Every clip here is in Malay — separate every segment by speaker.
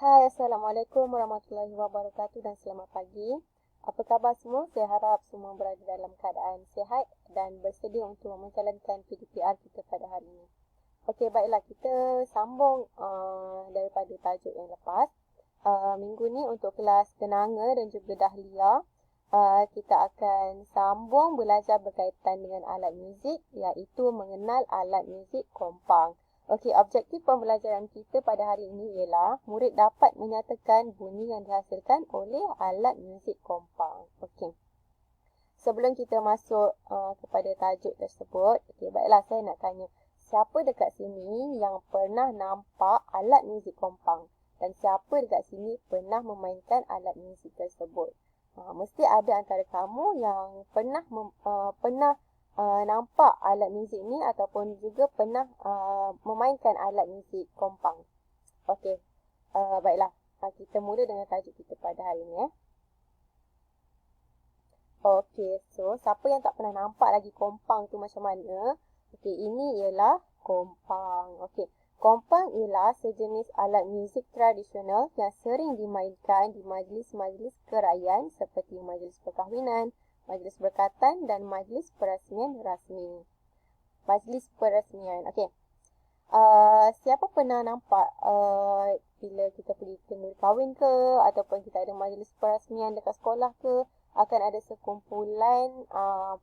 Speaker 1: Hai, Assalamualaikum warahmatullahi wabarakatuh dan selamat pagi. Apa khabar semua? Saya harap semua berada dalam keadaan sihat dan bersedia untuk menjalankan PDPR kita pada hari ini. Okey, baiklah, kita sambung daripada tajuk yang lepas. Minggu ni untuk kelas kenanga dan juga dahlia, kita akan sambung belajar berkaitan dengan alat muzik, iaitu mengenal alat muzik kompang. Okey, objektif pembelajaran kita pada hari ini ialah murid dapat menyatakan bunyi yang dihasilkan oleh alat muzik kompang. Okey. Sebelum kita masuk kepada tajuk tersebut, okey, baiklah, saya nak tanya, siapa dekat sini yang pernah nampak alat muzik kompang? Dan siapa dekat sini pernah memainkan alat muzik tersebut? Mesti ada antara kamu yang pernah nampak alat muzik ni ataupun juga pernah memainkan alat muzik kompang. Okey, baiklah, kita mula dengan tajuk kita pada hari ini. Okey, so siapa yang tak pernah nampak lagi kompang tu macam mana? Okey, ini ialah kompang. Okey, kompang ialah sejenis alat muzik tradisional yang sering dimainkan di majlis-majlis kerajaan seperti majlis perkahwinan, majlis berkatan dan majlis perasmian rasmi. Majlis perasmian. Okey. Siapa pernah nampak bila kita pergi kenduri kahwin ke ataupun kita ada majlis perasmian dekat sekolah ke, akan ada sekumpulan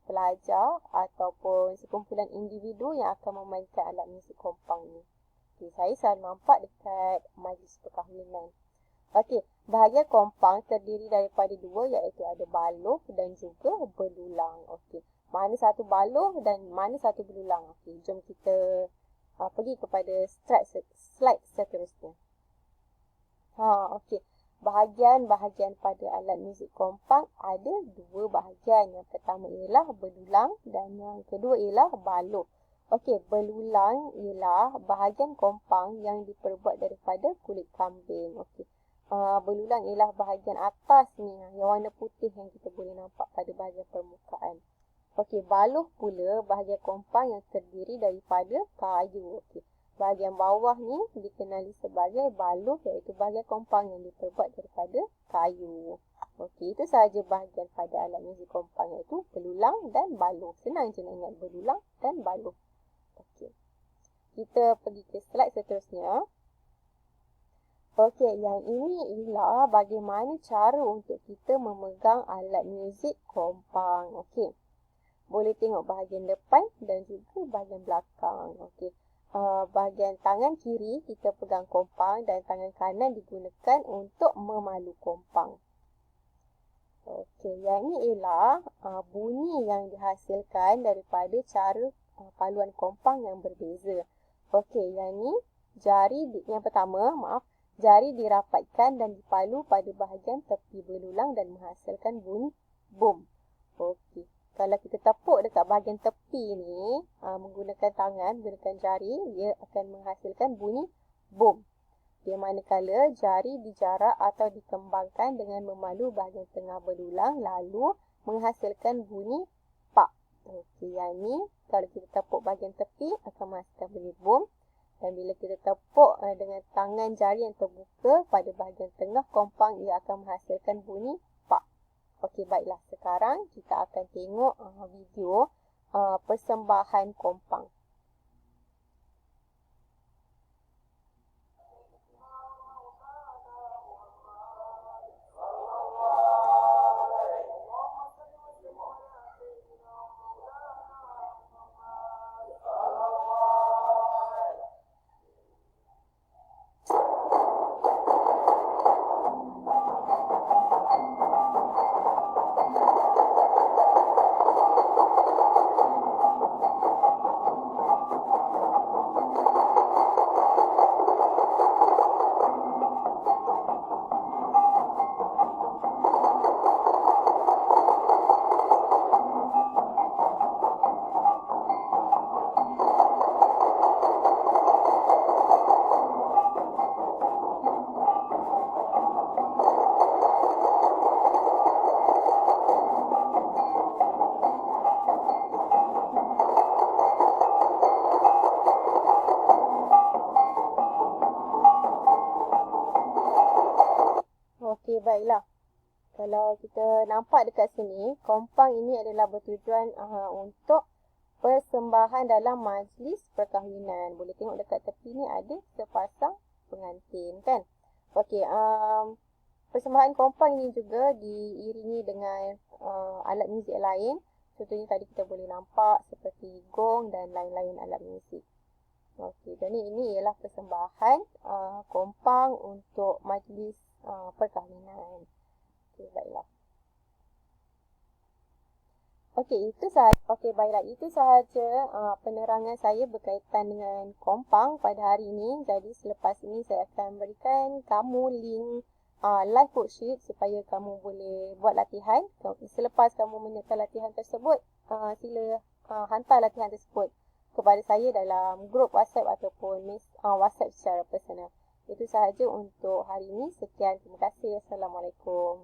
Speaker 1: pelajar ataupun sekumpulan individu yang akan memainkan alat muzik kompang ni. Okay, saya selalu nampak dekat majlis perkahwinan. Okey, bahagian kompang terdiri daripada dua, iaitu ada baluh dan juga belulang. Okey, mana satu baluh dan mana satu belulang? Okey, jom kita pergi kepada slide seterusnya. Okey, bahagian-bahagian pada alat muzik kompang ada dua bahagian. Yang pertama ialah belulang dan yang kedua ialah baluh. Okey, belulang ialah bahagian kompang yang diperbuat daripada kulit kambing. Okey. Belulang ialah bahagian atas ni yang warna putih yang kita boleh nampak pada bahagian permukaan. Okey, baluh pula bahagian kompang yang terdiri daripada kayu. Okey, bahagian bawah ni dikenali sebagai baluh, iaitu bahagian kompang yang diperbuat daripada kayu. Okey, itu sahaja bahagian pada alat muzik kompang, iaitu belulang dan baluh. Senang je nak ingat belulang dan baluh. Okey, kita pergi ke slide seterusnya. Okey, yang ini ialah bagaimana cara untuk kita memegang alat muzik kompang. Okey, boleh tengok bahagian depan dan juga bahagian belakang. Okey, bahagian tangan kiri kita pegang kompang dan tangan kanan digunakan untuk memalu kompang. Okey, yang ini ialah bunyi yang dihasilkan daripada cara paluan kompang yang berbeza. Okey, yang ini jari dirapatkan dan dipalu pada bahagian tepi belulang dan menghasilkan bunyi boom. Okey, kalau kita tepuk dekat bahagian tepi ni menggunakan tangan, menggunakan jari, ia akan menghasilkan bunyi boom. Di manakala jari dijarak atau dikembangkan dengan memalu bahagian tengah belulang lalu menghasilkan bunyi pak. Okey, yang ni kalau kita tepuk bahagian tepi akan menghasilkan bunyi boom. Dan bila kita tepuk dengan tangan jari yang terbuka pada bahagian tengah kompang, ia akan menghasilkan bunyi pak. Okey, baiklah. Sekarang kita akan tengok video persembahan kompang. Okey, baiklah. Kalau kita nampak dekat sini, kompang ini adalah bertujuan untuk persembahan dalam majlis perkahwinan. Boleh tengok dekat tepi ni ada sepasang pengantin, kan? Okey, persembahan kompang ini juga diiringi dengan alat muzik lain. Contohnya tadi kita boleh nampak seperti gong dan lain-lain alat muzik. Okey, jadi ini ialah persembahan kompang untuk majlis perkahwinan. Okey, baiklah. Okey, baiklah. Itu sahaja penerangan saya berkaitan dengan kompang pada hari ini. Jadi selepas ini saya akan berikan kamu link live worksheet supaya kamu boleh buat latihan. Selepas kamu menyertai latihan tersebut, sila hantar latihan tersebut kepada saya dalam grup WhatsApp ataupun WhatsApp secara personal. Itu sahaja untuk hari ini. Sekian, terima kasih. Assalamualaikum.